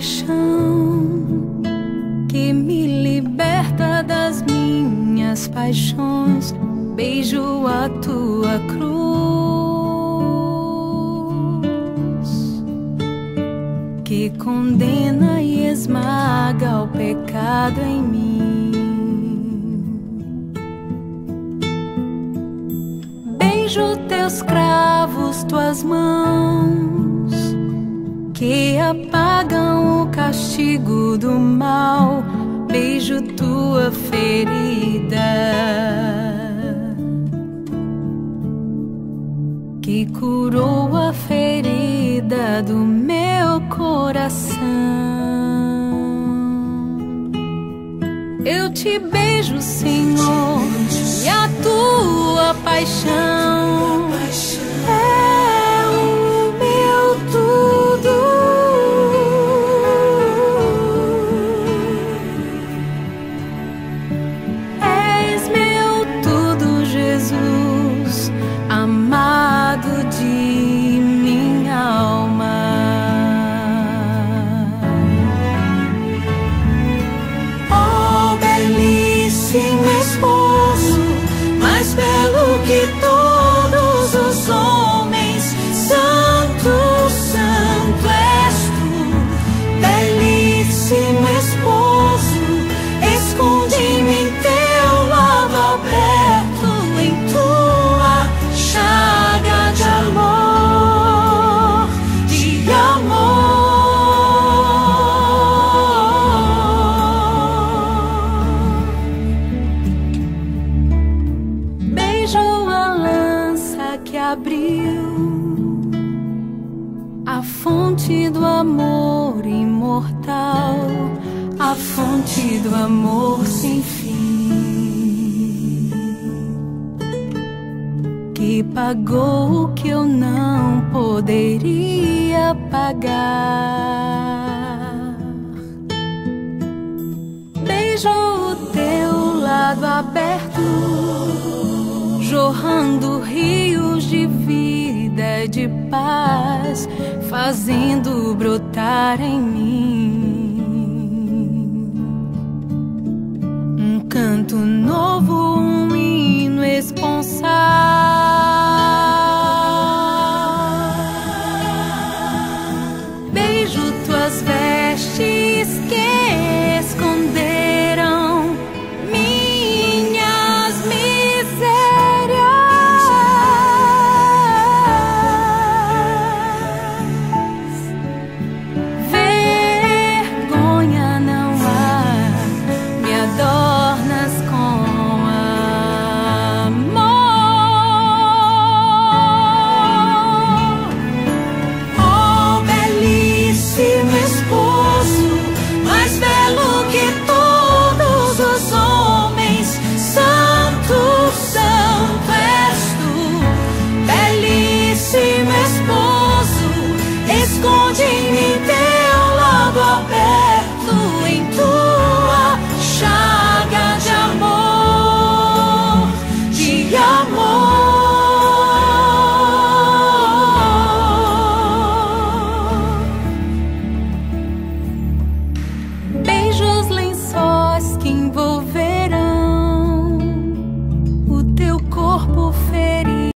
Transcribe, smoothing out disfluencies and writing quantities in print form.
paixão que me liberta das minhas paixões. Beijo a tua cruz, que condena e esmaga o pecado em mim. Beijo teus cravos, tuas mãos, que apagam o castigo do mal. Beijo tua ferida, que curou a ferida do meu coração. Eu te beijo, Senhor, e a tua paixão é o meu tudo. És meu tudo, Jesus, amado de minha alma. Oh, belíssimo esposo, mais belo que todos os homens, santo, santo és tu. Belíssimo esposo, esconde-me em teu lado aberto, em tua chaga de amor, de amor. Beijo a lança que abriu a fonte do amor imortal, a fonte do amor sem fim, que pagou o que eu não poderia pagar. Beijo o teu lado aberto, jorrando rios de vida e de paz, fazendo brotar em mim um canto novo